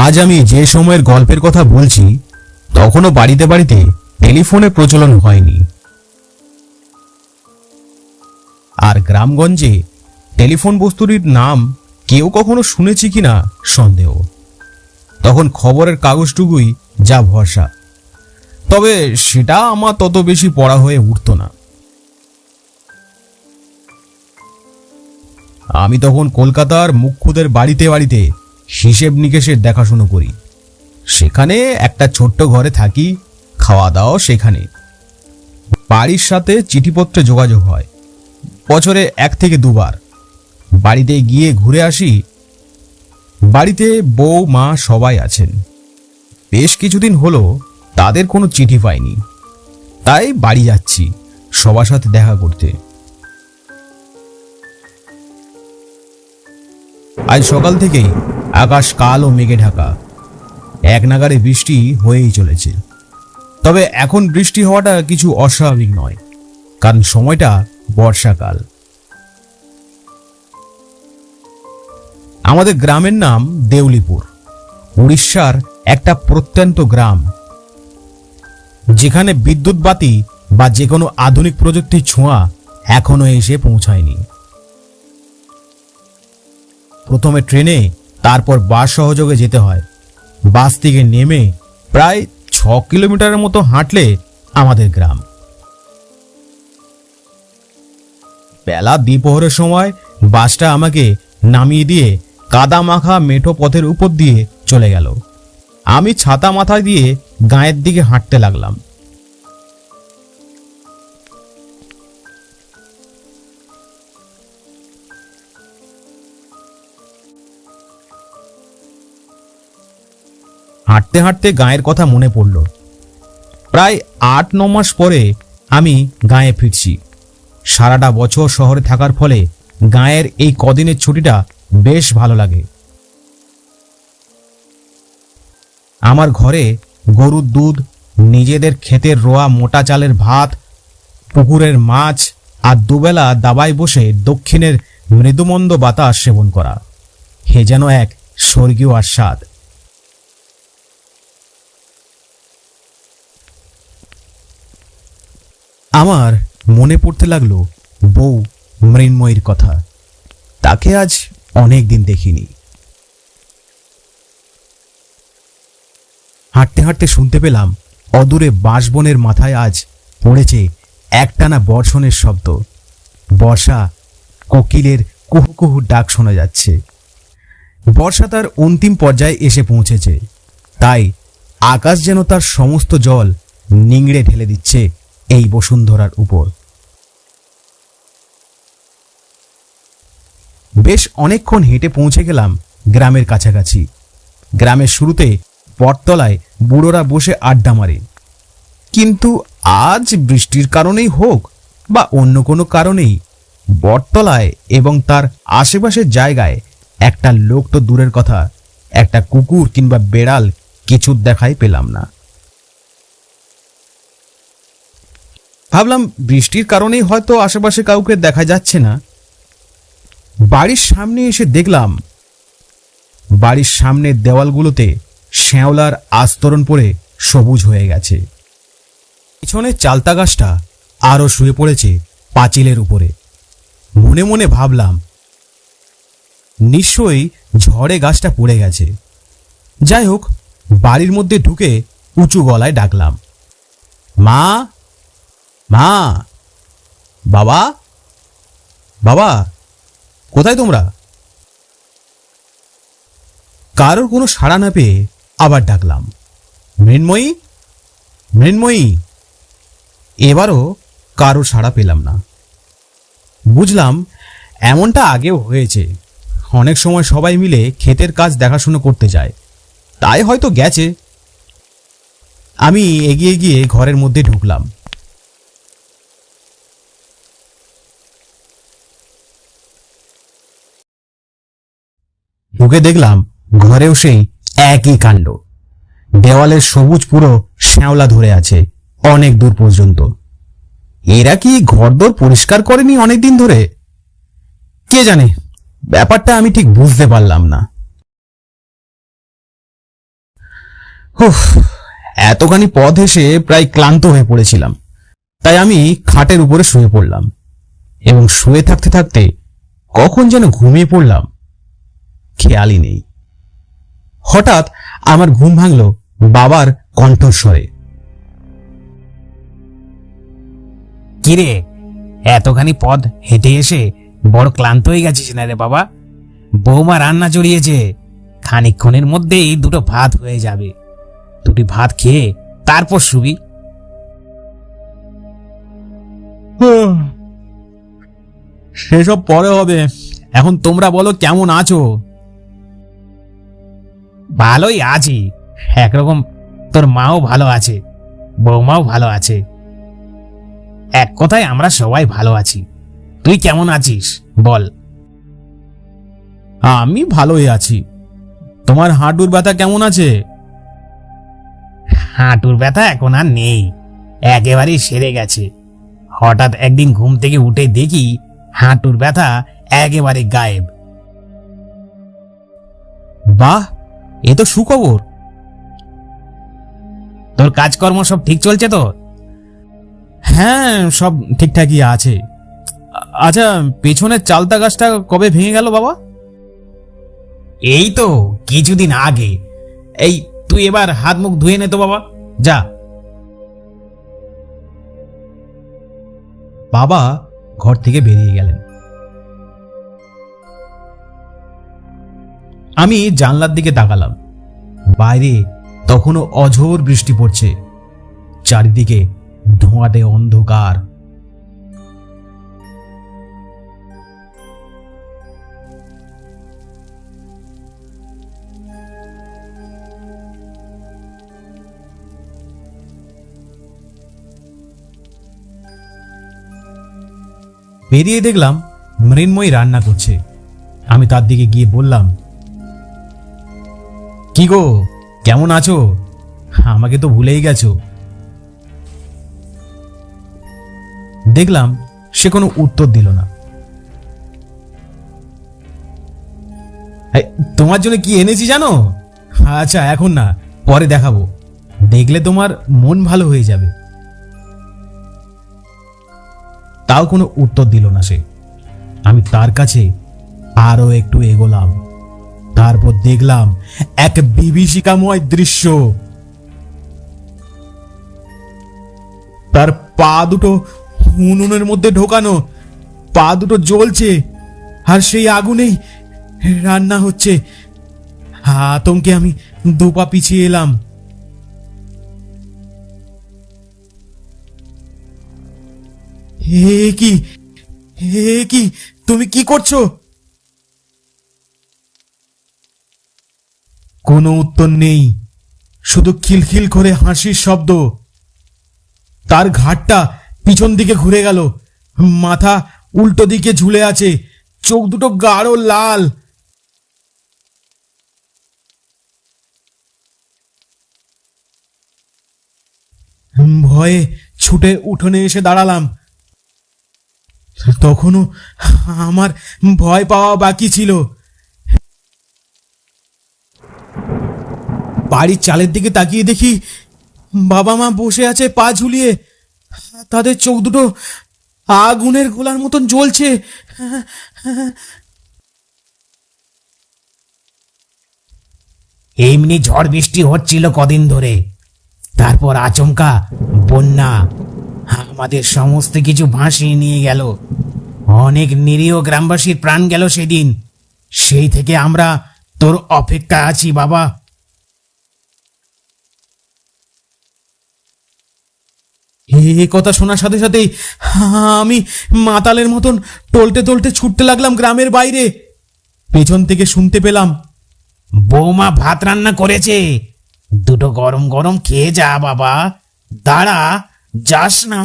আজ আমি যে সময়ের গল্পের কথা বলছি তখনও বাড়িতে বাড়িতে টেলিফোনের প্রচলন হয়নি। আর গ্রামগঞ্জে টেলিফোন বস্তুটির নাম কেউ কখনো শুনেছি কিনা সন্দেহ। তখন খবরের কাগজটুকুই যা ভরসা, তবে সেটা আমার তত বেশি পড়া হয়ে উঠত না। আমি তখন কলকাতার মুখ্যদের বাড়িতে বাড়িতে হিসেব নিকেশের দেখাশুনো করি। সেখানে একটা ছোট্ট ঘরে থাকি, খাওয়া দাওয়া সেখানে। বাড়ির সাথে চিঠিপত্রে যোগাযোগ হয় বছরে 1 থেকে 2 বার। বাড়িতে গিয়ে ঘুরে আসি। বাড়িতে বউ মা সবাই আছেন। বেশ কিছুদিন হলো তাদের কোনো চিঠি পাইনি, তাই বাড়ি যাচ্ছি সবার সাথে দেখা করতে। আজ সকাল থেকেই আকাশ কালো মেঘে ঢাকা, এক নাগাড়ে বৃষ্টি হয়েই চলেছে। তবে এখন বৃষ্টি হওয়াটা কিছু অস্বাভাবিক নয়, কারণ সময়টা বর্ষাকাল। আমাদের গ্রামের নাম দেউলিপুর, উড়িষ্যার একটা প্রত্যন্ত গ্রাম, যেখানে বিদ্যুৎ বাতি বা যে কোনো আধুনিক প্রযুক্তির ছোঁয়া এখনো এসে পৌঁছায়নি। প্রথমে ট্রেনে, তারপর বাস সহযোগে যেতে হয়। বাস থেকে নেমে প্রায় 6 কিলোমিটারের মতো হাঁটলে আমাদের গ্রাম। বেলা দ্বিপ্রহরের সময় বাসটা আমাকে নামিয়ে দিয়ে কাদা মাখা মেঠো পথের উপর দিয়ে চলে গেল। আমি ছাতা মাথায় দিয়ে গাঁয়ের দিকে হাঁটতে লাগলাম। হাঁটতে হাঁটতে গাঁয়ের কথা মনে পড়ল। প্রায় 8-9 মাস পরে আমি গাঁয়ে ফিরছি। সারাটা বছর শহরে থাকার ফলে গাঁয়ের এই কদিনের ছুটিটা বেশ ভালো লাগে। আমার ঘরে গরুর দুধ, নিজেদের ক্ষেতের রোয়া মোটা চালের ভাত, পুকুরের মাছ আর দুবেলা দাবায় বসে দক্ষিণের মৃদুমন্দ বাতাস সেবন করা, হে যেন এক স্বর্গীয় আস্বাদ। আমার মনে পড়তে লাগলো বউ মৃন্ময়ীর কথা। তাকে আজ অনেক দিন দেখিনি। হাঁটতে হাঁটতে শুনতে পেলাম অদূরে বাঁশবনের মাথায় আজ পড়েছে একটানা বর্ষণের শব্দ। বর্ষা কোকিলের কুহু কুহু ডাক শোনা যাচ্ছে। বর্ষা তার অন্তিম পর্যায়ে এসে পৌঁছেছে, তাই আকাশ যেন তার সমস্ত জল নিংড়ে ঢেলে দিচ্ছে এই বসুন্ধরার উপর। বেশ অনেকক্ষণ হেঁটে পৌঁছে গেলাম গ্রামের কাছাকাছি। গ্রামের শুরুতে বটতলায় বুড়োরা বসে আড্ডা মারে। কিন্তু আজ বৃষ্টির কারণেই হোক বা অন্য কোনো কারণেই বটতলায় এবং তার আশেপাশের জায়গায় একটা লোক তো দূরের কথা, একটা কুকুর কিংবা বেড়াল কিছু দেখাই পেলাম না। ভাবলাম বৃষ্টির কারণেই হয়তো আশেপাশে কাউকে দেখা যাচ্ছে না। বাড়ির সামনে এসে দেখলাম বাড়ির সামনের দেওয়ালগুলোতে শ্যাওলার আস্তরণ পড়ে সবুজ হয়ে গেছে। পিছনের চালতা গাছটা আরো শুয়ে পড়েছে পাঁচিলের উপরে। মনে মনে ভাবলাম নিশ্চয়ই ঝড়ে গাছটা পড়ে গেছে। যাই হোক, বাড়ির মধ্যে ঢুকে উঁচু গলায় ডাকলাম, মা, মা, বাবা, বাবা, কোথায় তোমরা? কারোর কোনো সাড়া না পেয়ে আবার ডাকলাম, মৃন্ময়ী, মৃন্ময়ী। এবারও কারোর সাড়া পেলাম না। বুঝলাম এমনটা আগেও হয়েছে। অনেক সময় সবাই মিলে ক্ষেতের কাজ দেখাশুনো করতে যায়, তাই হয়তো গেছে। আমি এগিয়ে গিয়ে ঘরের মধ্যে ঢুকলাম। ঢুকে দেখলাম ঘরেও সেই একই কাণ্ড। দেওয়ালের সবুজ পুরো শ্যাওলা ধরে আছে অনেক দূর পর্যন্ত। এরা কি ঘরদোর পরিষ্কার করেনি অনেকদিন ধরে? কে জানে, ব্যাপারটা আমি ঠিক বুঝতে পারলাম না। উফ, এতখানি পথ এসে প্রায় ক্লান্ত হয়ে পড়েছিলাম, তাই আমি খাটের উপরে শুয়ে পড়লাম এবং শুয়ে থাকতে থাকতে কখন যেন ঘুমিয়ে পড়লাম খেয়ালই নেই। হঠাৎ আমার ঘুম ভাঙল বাবার কণ্ঠস্বরে। কিরে, এতখানি পথ হেঁটে এসে বড় ক্লান্ত হয়ে গেছিস না রে বাবা? বৌমা রান্না জড়িয়েছে, খানিকক্ষণের মধ্যেই দুটো ভাত হয়ে যাবে। দুটি ভাত খেয়ে তারপর শুবি। সেসব পরে হবে, এখন তোমরা বলো কেমন আছো? ভালোই আছি একরকম। তোর মাও ভালো আছে, বৌমাও ভালো আছে। এক কথায় আমরা সবাই ভালো আছি। তুই কেমন আছিস বল? আমি ভালোই আছি। তোমার হাঁটুর ব্যথা কেমন আছে? হাঁটুর ব্যথা এখন আর নেই, একেবারেই সেরে গেছে। হঠাৎ একদিন ঘুম থেকে উঠে দেখি হাঁটুর ব্যথা একেবারে গায়েব। বাহ, এ তো সুখবর। তোর কাজকর্ম সব ঠিক চলছে তো? হ্যাঁ, সব ঠিকঠাকই আছে। আচ্ছা, পেছনের চালতা গাছটা কবে ভেঙে গেল বাবা? এই তো কিছুদিন আগে। এই, তুই এবার হাত মুখ ধুয়ে নে তো বাবা, যা। বাবা ঘর থেকে বেরিয়ে গেলেন। আমি জানলার দিকে তাকালাম। বাইরে তখনও অঝোর বৃষ্টি পড়ছে, চারিদিকে ধোঁয়াটে অন্ধকার। বেরিয়ে দেখলাম মৃন্ময়ী রান্না করছে। আমি তার দিকে গিয়ে বললাম, কি গো, কেমন আছো? আমাকে তো ভুলেই গেছো। দেখলাম সে কোনো উত্তর দিল না। এই, তোমার জন্য কি এনেছি জানো? আচ্ছা, এখন না, পরে দেখাবো, দেখলে তোমার মন ভালো হয়ে যাবে। তাও কোনো উত্তর দিল না সে। আমি তার কাছে আরো একটু এগোলাম। তারপর দেখলাম এক বিভীষিকাময় দৃশ্য। তার পা দুটো উনুনের মধ্যে ঢোকানো, পা দুটো জ্বলছে, আর সেই আগুনেই রান্না হচ্ছে। আতঙ্কে আমি দুপা পিছিয়ে এলাম। হে কি, হে কি, তুমি কি করছো? কোনো উত্তর নেই, শুধু খিলখিল করে হাসির শব্দ। তার ঘাড়টা পিছন দিকে ঘুরে গেল, মাথা উল্টো দিকে ঝুলে আছে, চোখ দুটো গাঢ় লাল। ভয়ে ছুটে উঠোনে এসে দাঁড়ালাম। তখনও আমার ভয় পাওয়া বাকি ছিল। বাড়ির চালের দিকে তাকিয়ে দেখি বাবা মা বসে আছে পা ঝুলিয়ে, তাদের চোখ দুটো আগুনের গোলার মতন জ্বলছে। এমনি ঝড় বৃষ্টি হচ্ছিল কদিন ধরে, তারপর আচমকা বন্যা আমাদের সমস্ত কিছু ভাসিয়ে নিয়ে গেল। অনেক নিরীহ গ্রামবাসীর প্রাণ গেল সেদিন। সেই থেকে আমরা তোর অপেক্ষায় আছি বাবা। এই কথা শোনার সাথে সাথেই আমি মাতালের মতন টলতে টলতে ছুটতে লাগলাম গ্রামের বাইরে। পেছন থেকে শুনতে পেলাম, বৌমা ভাত রান্না করেছে, দুটো গরম গরম খেয়ে যা বাবা। দাঁড়া, যাস না,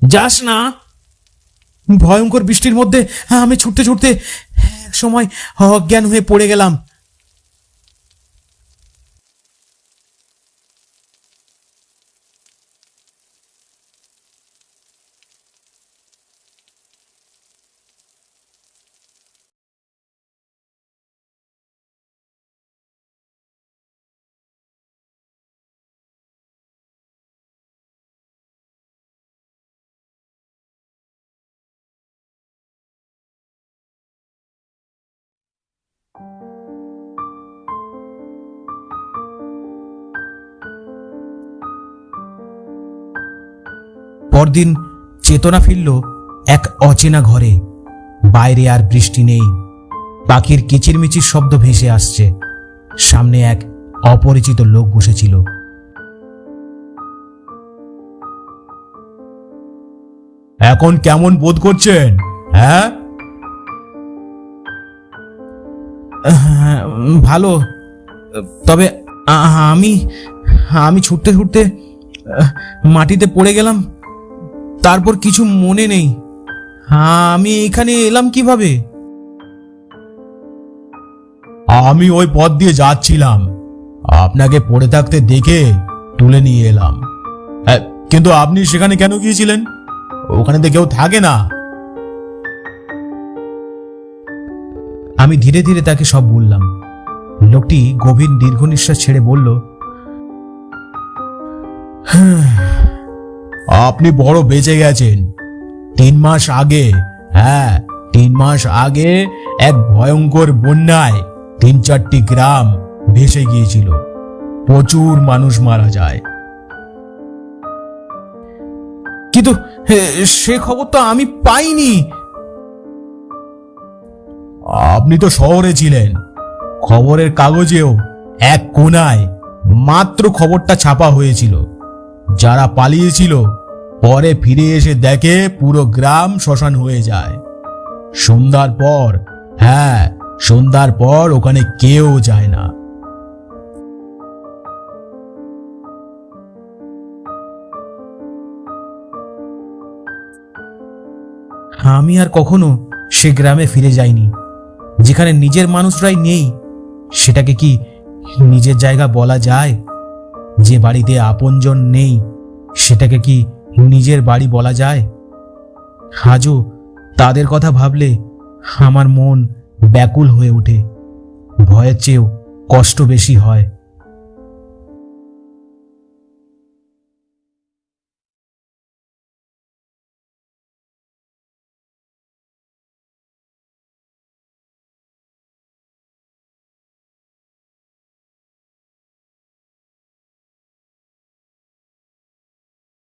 যাস না। ভয়ঙ্কর বৃষ্টির মধ্যে আমি ছুটতে ছুটতে এক সময় অজ্ঞান হয়ে পড়ে গেলাম। পরদিন চেতনা ফিরল এক অচেনা ঘরে। বাইরে আর বৃষ্টি নেই, পাখির কিচিরমিচির শব্দ ভেসে আসছে। সামনে এক অপরিচিত লোক বসেছিল। এখন কেমন বোধ করছেন? হ্যাঁ, ভালো। তবে আমি আমি ছুটতে ছুটতে মাটিতে পড়ে গেলাম, তারপর কিছু মনে নেই। আমি এখানে এলাম কিভাবে? আমি ওই পথ দিয়ে যাচ্ছিলাম, আপনাকে পড়ে থাকতে দেখে তুলে নিয়ে এলাম। কিন্তু আপনি সেখানে কেন গিয়েছিলেন? ওখানে তো কেউ থাকে না। আমি ধীরে ধীরে তাকে সব বললাম। লোকটি গভীর দীর্ঘ নিঃশ্বাস ছেড়ে বলল, আপনি বড় বেঁচে গেছেন। 3 মাস আগে, হ্যাঁ 3 মাস আগে এক ভয়ঙ্কর বন্যায় 3-4টি গ্রাম ভেসে গিয়েছিল। প্রচুর মানুষ মারা যায়। কিন্তু সে খবর তো আমি পাইনি। আপনি তো শহরে ছিলেন, খবরের কাগজেও এক কোণায় মাত্র খবরটা ছাপা হয়েছিল। যারা পালিয়েছিল পরে ফিরে এসে দেখে পুরো গ্রাম শ্মশান হয়ে যায়। সন্ধ্যার পর, হ্যাঁ সন্ধ্যার পর ওখানে কেউ যায় না। আমি আর কখনো সে গ্রামে ফিরে যাইনি। যেখানে নিজের মানুষরাই নেই, সেটাকে কি নিজের জায়গা বলা যায়? যে বাড়িতে আপনজন নেই, সেটাকে কি নিজের বাড়ি বলা যায়? আজও তাদের কথা ভাবলে আমার মন ব্যাকুল হয়ে ওঠে। ভয়ের চেয়েও কষ্ট বেশি হয়।